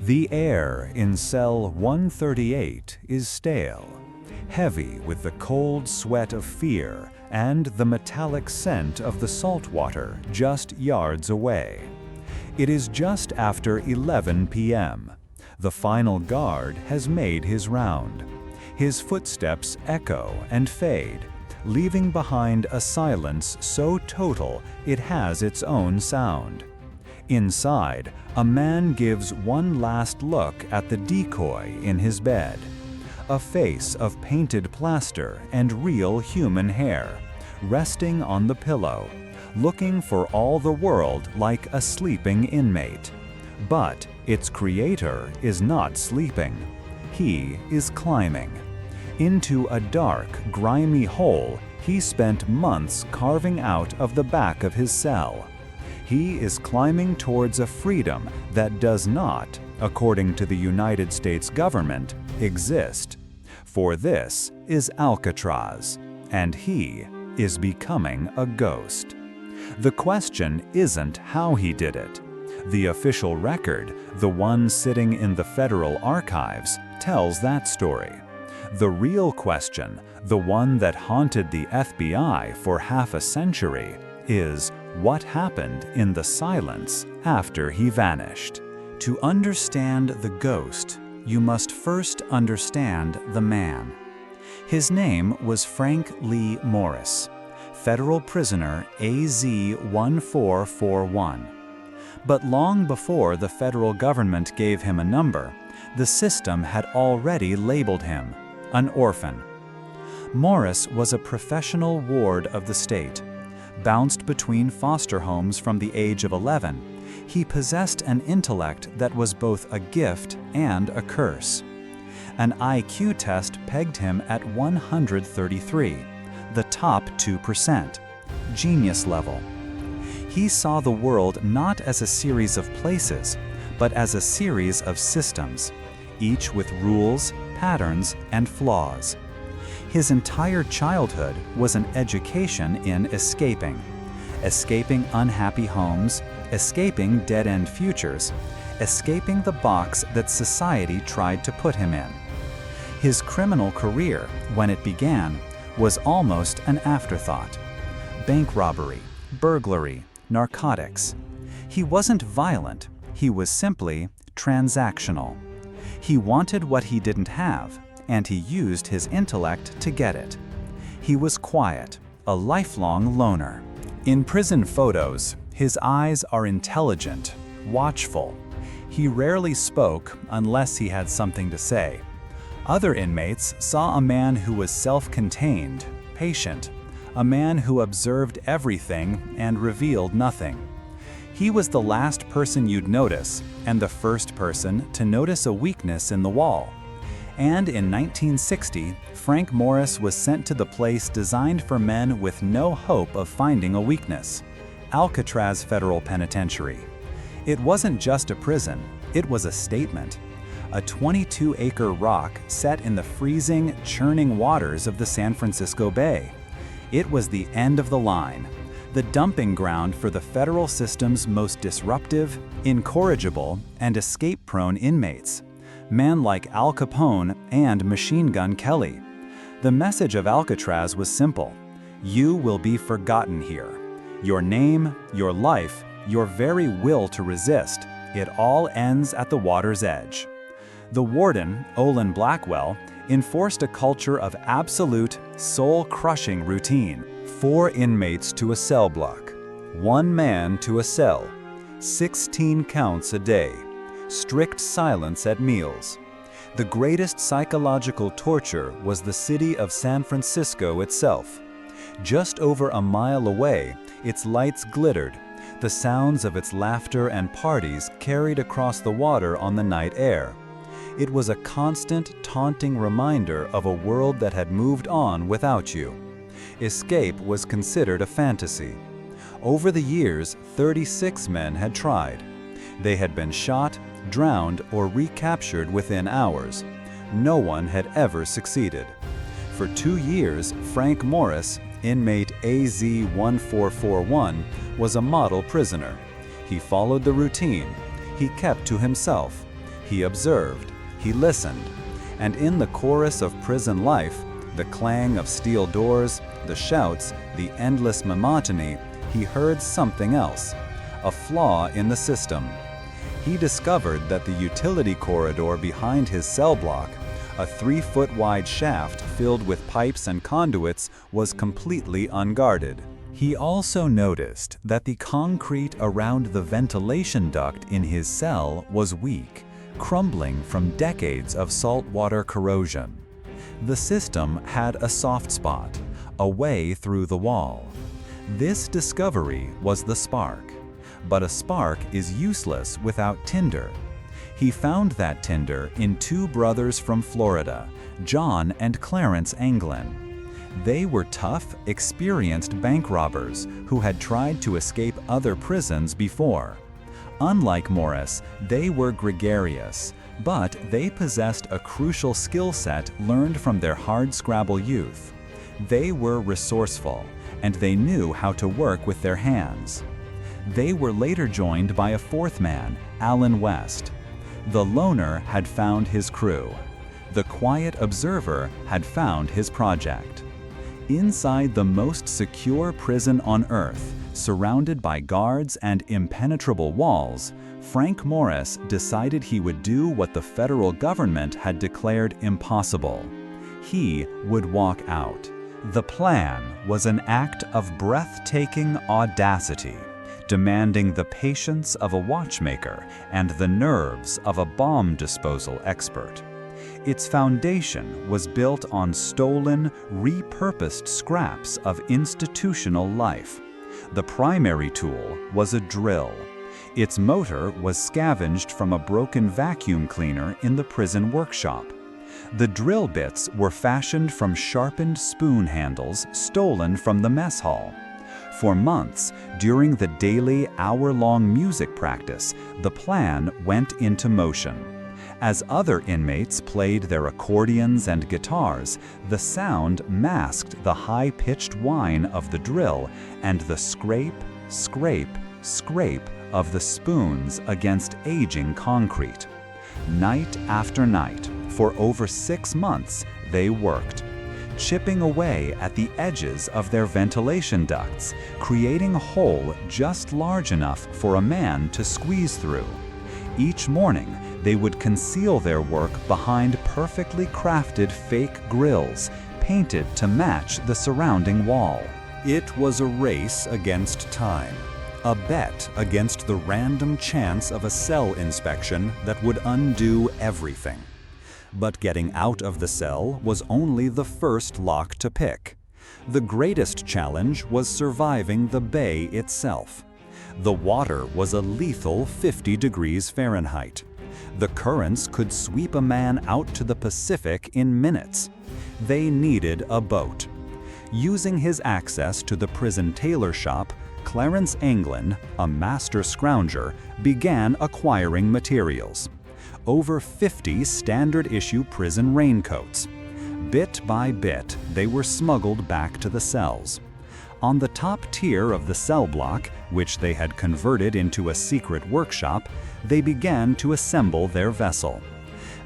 The air in cell 138 is stale, heavy with the cold sweat of fear and the metallic scent of the salt water just yards away. It is just after 11 p.m. The final guard has made his round. His footsteps echo and fade, leaving behind a silence so total it has its own sound. Inside, a man gives one last look at the decoy in his bed. A face of painted plaster and real human hair, resting on the pillow, looking for all the world like a sleeping inmate. But its creator is not sleeping. He is climbing. Into a dark, grimy hole he spent months carving out of the back of his cell. He is climbing towards a freedom that does not, according to the United States government, exist. For this is Alcatraz, and he is becoming a ghost. The question isn't how he did it. The official record, the one sitting in the federal archives, tells that story. The real question, the one that haunted the FBI for half a century, is what happened in the silence after he vanished. To understand the ghost, you must first understand the man. His name was Frank Lee Morris, federal prisoner AZ-1441. But long before the federal government gave him a number, the system had already labeled him an orphan. Morris was a professional ward of the state. Bounced between foster homes from the age of 11, he possessed an intellect that was both a gift and a curse. An IQ test pegged him at 133, the top 2%, genius level. He saw the world not as a series of places, but as a series of systems, each with rules, patterns, and flaws. His entire childhood was an education in escaping unhappy homes, escaping dead-end futures, escaping the box that society tried to put him in. His criminal career, when it began, was almost an afterthought. Bank robbery, burglary, narcotics. He wasn't violent, he was simply transactional. He wanted what he didn't have, and he used his intellect to get it. He was quiet, a lifelong loner. In prison photos, his eyes are intelligent, watchful. He rarely spoke unless he had something to say. Other inmates saw a man who was self-contained, patient, a man who observed everything and revealed nothing. He was the last person you'd notice, and the first person to notice a weakness in the wall. And in 1960, Frank Morris was sent to the place designed for men with no hope of finding a weakness, Alcatraz Federal Penitentiary. It wasn't just a prison, it was a statement. A 22-acre rock set in the freezing, churning waters of the San Francisco Bay. It was the end of the line, the dumping ground for the federal system's most disruptive, incorrigible, and escape-prone inmates. Men like Al Capone and Machine Gun Kelly. The message of Alcatraz was simple. You will be forgotten here. Your name, your life, your very will to resist, it all ends at the water's edge. The warden, Olin Blackwell, enforced a culture of absolute, soul-crushing routine. 4 inmates to a cell block, 1 man to a cell, 16 counts a day. Strict silence at meals. The greatest psychological torture was the city of San Francisco itself. Just over a mile away, its lights glittered, the sounds of its laughter and parties carried across the water on the night air. It was a constant, taunting reminder of a world that had moved on without you. Escape was considered a fantasy. Over the years, 36 men had tried. They had been shot, drowned, or recaptured within hours. No one had ever succeeded. For 2 years, Frank Morris, inmate AZ-1441, was a model prisoner. He followed the routine. He kept to himself. He observed, he listened, and in the chorus of prison life, the clang of steel doors, the shouts, the endless monotony, he heard something else, a flaw in the system. He discovered that the utility corridor behind his cell block, a 3-foot-wide shaft filled with pipes and conduits, was completely unguarded. He also noticed that the concrete around the ventilation duct in his cell was weak, crumbling from decades of saltwater corrosion. The system had a soft spot, a way through the wall. This discovery was the spark. But a spark is useless without tinder. He found that tinder in 2 brothers from Florida, John and Clarence Anglin. They were tough, experienced bank robbers who had tried to escape other prisons before. Unlike Morris, they were gregarious, but they possessed a crucial skill set learned from their hardscrabble youth. They were resourceful, and they knew how to work with their hands. They were later joined by a 4th man, Alan West. The loner had found his crew. The quiet observer had found his project. Inside the most secure prison on Earth, surrounded by guards and impenetrable walls, Frank Morris decided he would do what the federal government had declared impossible. He would walk out. The plan was an act of breathtaking audacity, demanding the patience of a watchmaker and the nerves of a bomb disposal expert. Its foundation was built on stolen, repurposed scraps of institutional life. The primary tool was a drill. Its motor was scavenged from a broken vacuum cleaner in the prison workshop. The drill bits were fashioned from sharpened spoon handles stolen from the mess hall. For months, during the daily hour-long music practice, the plan went into motion. As other inmates played their accordions and guitars, the sound masked the high-pitched whine of the drill and the scrape, scrape, scrape of the spoons against aging concrete. Night after night, for over 6 months, they worked, chipping away at the edges of their ventilation ducts, creating a hole just large enough for a man to squeeze through. Each morning, they would conceal their work behind perfectly crafted fake grills, painted to match the surrounding wall. It was a race against time, a bet against the random chance of a cell inspection that would undo everything. But getting out of the cell was only the first lock to pick. The greatest challenge was surviving the bay itself. The water was a lethal 50 degrees Fahrenheit. The currents could sweep a man out to the Pacific in minutes. They needed a boat. Using his access to the prison tailor shop, Clarence Anglin, a master scrounger, began acquiring materials. Over 50 standard-issue prison raincoats. Bit by bit, they were smuggled back to the cells. On the top tier of the cell block, which they had converted into a secret workshop, they began to assemble their vessel.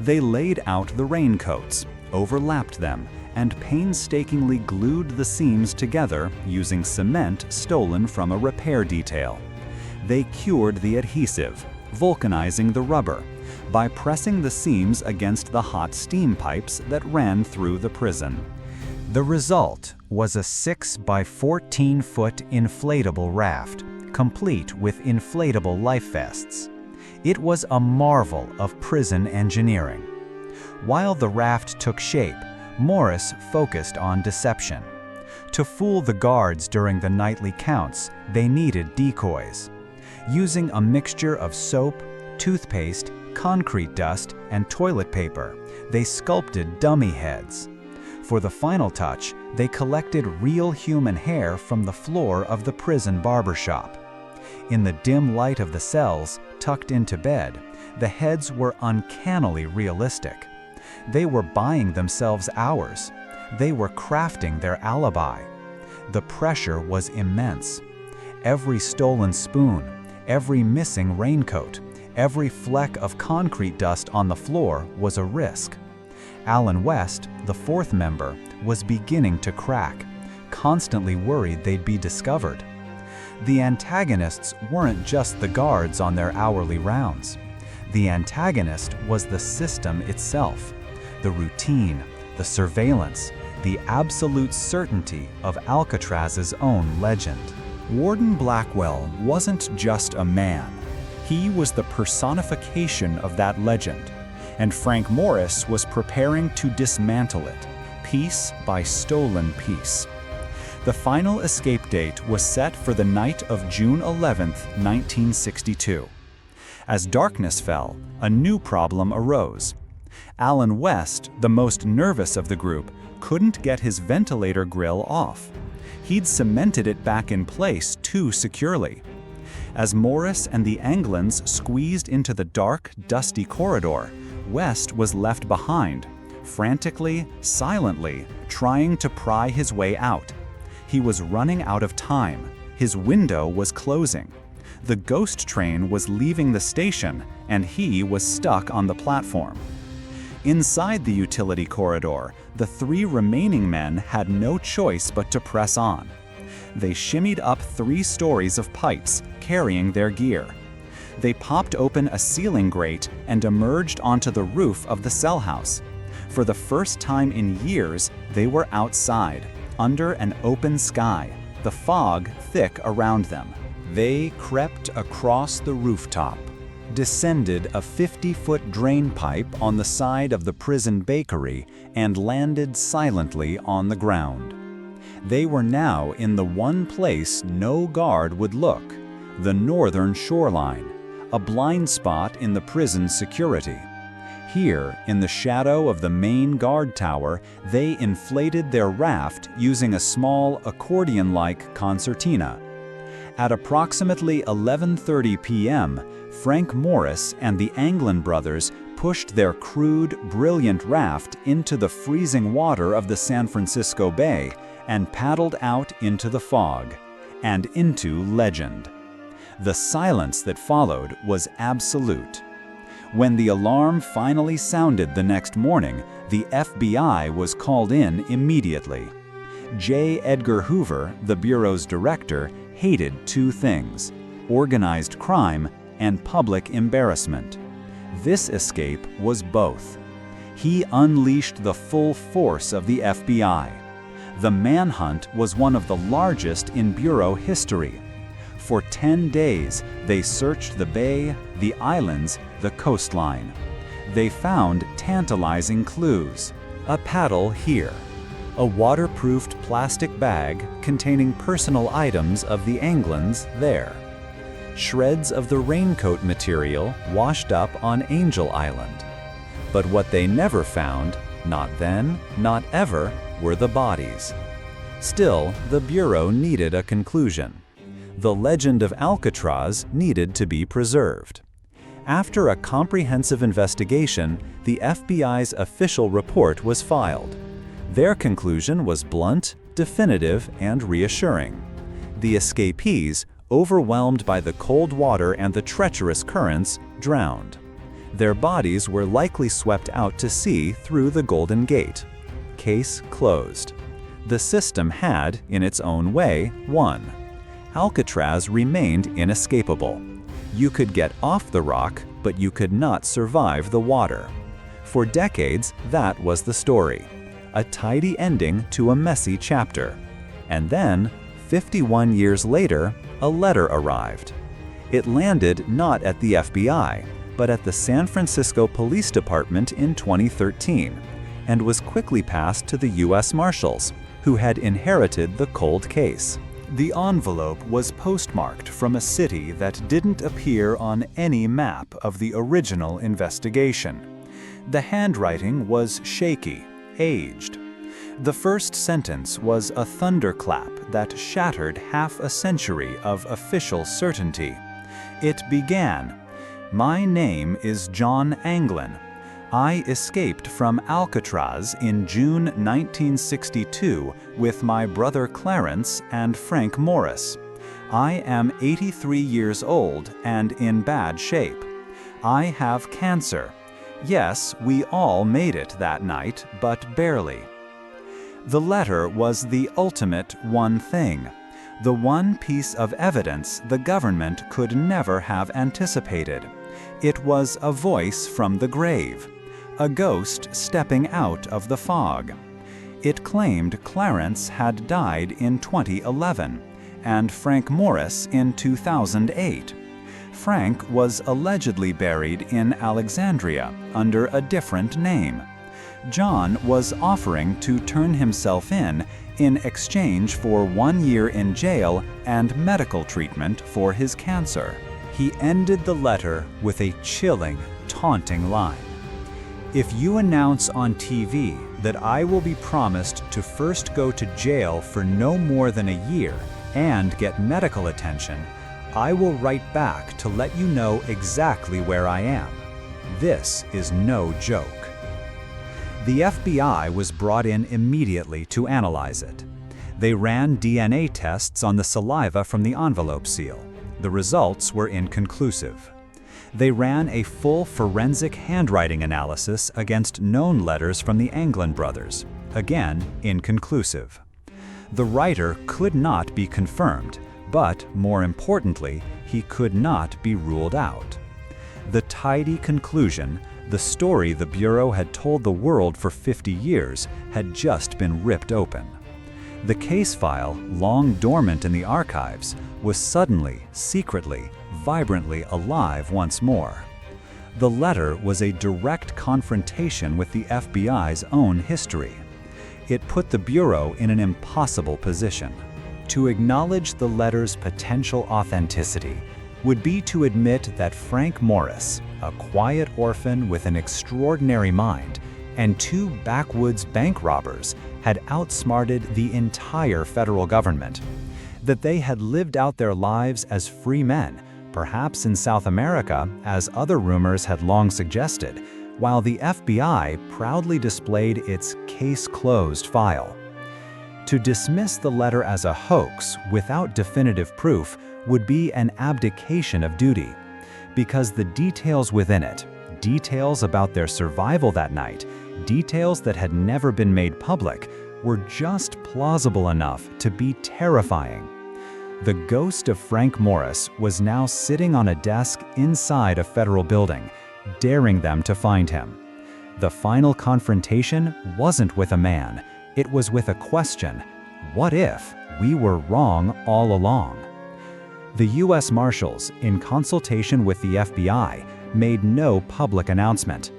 They laid out the raincoats, overlapped them, and painstakingly glued the seams together using cement stolen from a repair detail. They cured the adhesive, vulcanizing the rubber, by pressing the seams against the hot steam pipes that ran through the prison. The result was a 6 by 14-foot inflatable raft, complete with inflatable life vests. It was a marvel of prison engineering. While the raft took shape, Morris focused on deception. To fool the guards during the nightly counts, they needed decoys. Using a mixture of soap, toothpaste, concrete dust, and toilet paper, they sculpted dummy heads. For the final touch, they collected real human hair from the floor of the prison barbershop. In the dim light of the cells, tucked into bed, the heads were uncannily realistic. They were buying themselves hours. They were crafting their alibi. The pressure was immense. Every stolen spoon, every missing raincoat, Every fleck of concrete dust on the floor was a risk. Alan West, the fourth member, was beginning to crack, constantly worried they'd be discovered. The antagonists weren't just the guards on their hourly rounds. The antagonist was the system itself, the routine, the surveillance, the absolute certainty of Alcatraz's own legend. Warden Blackwell wasn't just a man. He was the personification of that legend, and Frank Morris was preparing to dismantle it, piece by stolen piece. The final escape date was set for the night of June 11, 1962. As darkness fell, a new problem arose. Alan West, the most nervous of the group, couldn't get his ventilator grill off. He'd cemented it back in place too securely. As Morris and the Anglins squeezed into the dark, dusty corridor, West was left behind, frantically, silently, trying to pry his way out. He was running out of time. His window was closing. The ghost train was leaving the station, and he was stuck on the platform. Inside the utility corridor, the three remaining men had no choice but to press on. They shimmied up 3 stories of pipes, carrying their gear. They popped open a ceiling grate and emerged onto the roof of the cell house. For the first time in years, they were outside, under an open sky, the fog thick around them. They crept across the rooftop, descended a 50-foot drain pipe on the side of the prison bakery, and landed silently on the ground. They were now in the one place no guard would look, the northern shoreline, a blind spot in the prison's security. Here, in the shadow of the main guard tower, they inflated their raft using a small accordion-like concertina. At approximately 11:30 p.m., Frank Morris and the Anglin brothers pushed their crude, brilliant raft into the freezing water of the San Francisco Bay and paddled out into the fog, and into legend. The silence that followed was absolute. When the alarm finally sounded the next morning, the FBI was called in immediately. J. Edgar Hoover, the Bureau's director, hated 2 things: organized crime and public embarrassment. This escape was both. He unleashed the full force of the FBI. The manhunt was one of the largest in Bureau history. For 10 days, they searched the bay, the islands, the coastline. They found tantalizing clues: a paddle here, a waterproofed plastic bag containing personal items of the Anglins there, shreds of the raincoat material washed up on Angel Island. But what they never found, not then, not ever, were the bodies. Still, the Bureau needed a conclusion. The legend of Alcatraz needed to be preserved. After a comprehensive investigation, the FBI's official report was filed. Their conclusion was blunt, definitive, and reassuring. The escapees, overwhelmed by the cold water and the treacherous currents, drowned. Their bodies were likely swept out to sea through the Golden Gate. Case closed. The system had, in its own way, won. Alcatraz remained inescapable. You could get off the rock, but you could not survive the water. For decades, that was the story. A tidy ending to a messy chapter. And then, 51 years later, a letter arrived. It landed not at the FBI, but at the San Francisco Police Department in 2013, and was quickly passed to the U.S. Marshals, who had inherited the cold case. The envelope was postmarked from a city that didn't appear on any map of the original investigation. The handwriting was shaky, aged. The first sentence was a thunderclap that shattered half a century of official certainty. It began, "My name is John Anglin. I escaped from Alcatraz in June 1962 with my brother Clarence and Frank Morris. I am 83 years old and in bad shape. I have cancer. Yes, we all made it that night, but barely. The letter was the ultimate one thing, the one piece of evidence the government could never have anticipated. It was a voice from the grave, a ghost stepping out of the fog. It claimed Clarence had died in 2011 and Frank Morris in 2008. Frank was allegedly buried in Alexandria under a different name. John was offering to turn himself in exchange for 1 year in jail and medical treatment for his cancer. He ended the letter with a chilling, taunting line. If you announce on TV that I will be promised to first go to jail for no more than a year and get medical attention, I will write back to let you know exactly where I am. This is no joke. The FBI was brought in immediately to analyze it. They ran DNA tests on the saliva from the envelope seal. The results were inconclusive. They ran a full forensic handwriting analysis against known letters from the Anglin brothers. Again, inconclusive. The writer could not be confirmed, but more importantly, he could not be ruled out. The tidy conclusion, the story the Bureau had told the world for 50 years, had just been ripped open. The case file, long dormant in the archives, was suddenly, secretly, vibrantly alive once more. The letter was a direct confrontation with the FBI's own history. It put the Bureau in an impossible position. To acknowledge the letter's potential authenticity would be to admit that Frank Morris, a quiet orphan with an extraordinary mind, and 2 backwoods bank robbers had outsmarted the entire federal government. That they had lived out their lives as free men, perhaps in South America, as other rumors had long suggested, while the FBI proudly displayed its case closed file. To dismiss the letter as a hoax without definitive proof would be an abdication of duty, because the details within it, details about their survival that night, details that had never been made public, were just plausible enough to be terrifying. The ghost of Frank Morris was now sitting on a desk inside a federal building, daring them to find him. The final confrontation wasn't with a man, it was with a question: what if we were wrong all along? The U.S. Marshals, in consultation with the FBI, made no public announcement.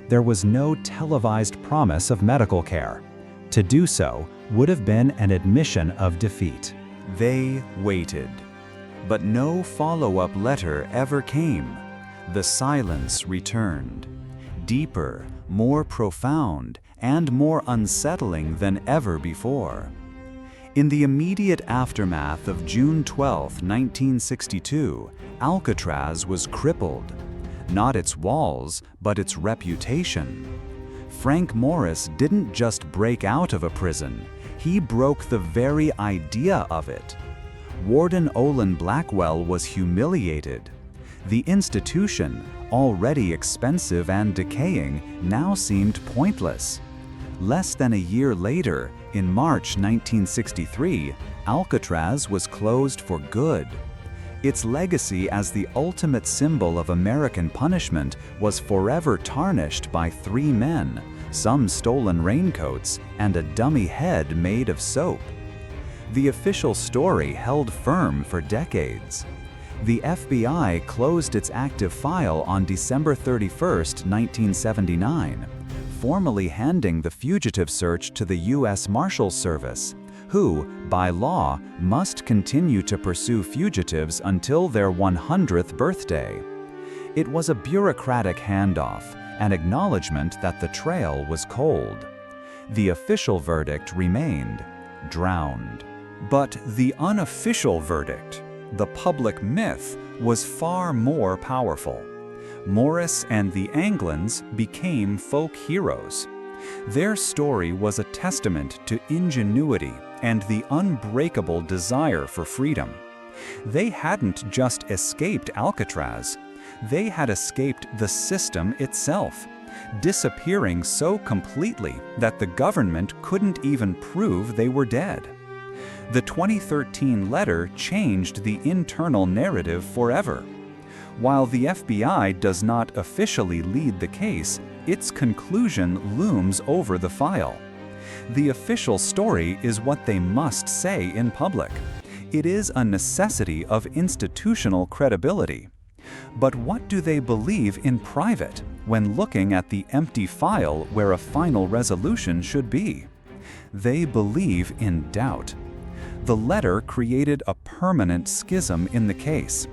There was no televised promise of medical care. To do so would have been an admission of defeat. They waited. But no follow-up letter ever came. The silence returned. Deeper, more profound, and more unsettling than ever before. In the immediate aftermath of June 12, 1962, Alcatraz was crippled. Not its walls, but its reputation. Frank Morris didn't just break out of a prison, he broke the very idea of it. Warden Olin Blackwell was humiliated. The institution, already expensive and decaying, now seemed pointless. Less than a year later, in March 1963, Alcatraz was closed for good. Its legacy as the ultimate symbol of American punishment was forever tarnished by 3 men, some stolen raincoats, and a dummy head made of soap. The official story held firm for decades. The FBI closed its active file on December 31, 1979, formally handing the fugitive search to the U.S. Marshals Service, who, by law, must continue to pursue fugitives until their 100th birthday. It was a bureaucratic handoff, an acknowledgement that the trail was cold. The official verdict remained: drowned. But the unofficial verdict, the public myth, was far more powerful. Morris and the Anglins became folk heroes. Their story was a testament to ingenuity and the unbreakable desire for freedom. They hadn't just escaped Alcatraz. They had escaped the system itself, disappearing so completely that the government couldn't even prove they were dead. The 2013 letter changed the internal narrative forever. While the FBI does not officially lead the case, its conclusion looms over the file. The official story is what they must say in public. It is a necessity of institutional credibility. But what do they believe in private when looking at the empty file where a final resolution should be? They believe in doubt. The letter created a permanent schism in the case.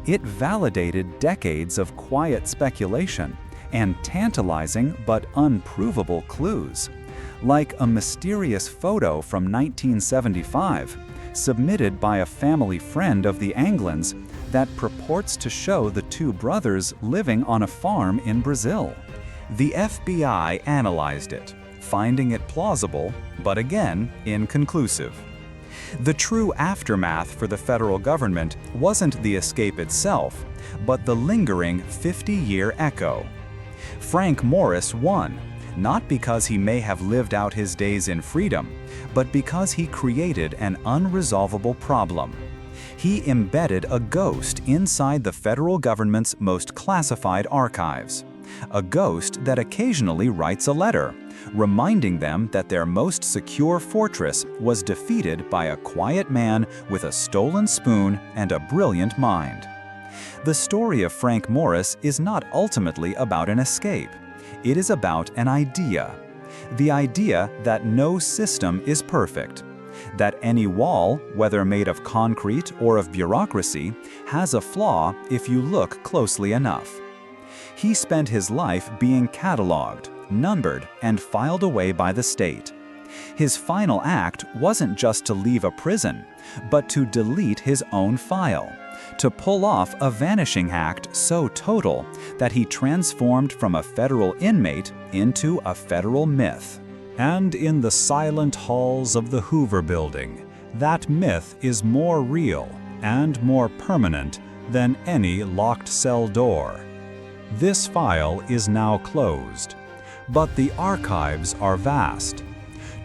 It validated decades of quiet speculation and tantalizing but unprovable clues, like a mysterious photo from 1975, submitted by a family friend of the Anglins, that purports to show the two brothers living on a farm in Brazil. The FBI analyzed it, finding it plausible, but again, inconclusive. The true aftermath for the federal government wasn't the escape itself, but the lingering 50-year echo. Frank Morris won, not because he may have lived out his days in freedom, but because he created an unresolvable problem. He embedded a ghost inside the federal government's most classified archives. A ghost that occasionally writes a letter, reminding them that their most secure fortress was defeated by a quiet man with a stolen spoon and a brilliant mind. The story of Frank Morris is not ultimately about an escape. It is about an idea. The idea that no system is perfect. That any wall, whether made of concrete or of bureaucracy, has a flaw if you look closely enough. He spent his life being cataloged, numbered, and filed away by the state. His final act wasn't just to leave a prison, but to delete his own file, to pull off a vanishing act so total that he transformed from a federal inmate into a federal myth. And in the silent halls of the Hoover Building, that myth is more real and more permanent than any locked cell door. This file is now closed, but the archives are vast.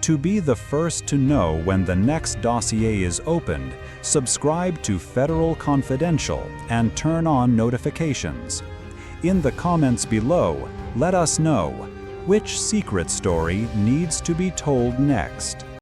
To be the first to know when the next dossier is opened, subscribe to Federal Confidential and turn on notifications. In the comments below, let us know which secret story needs to be told next.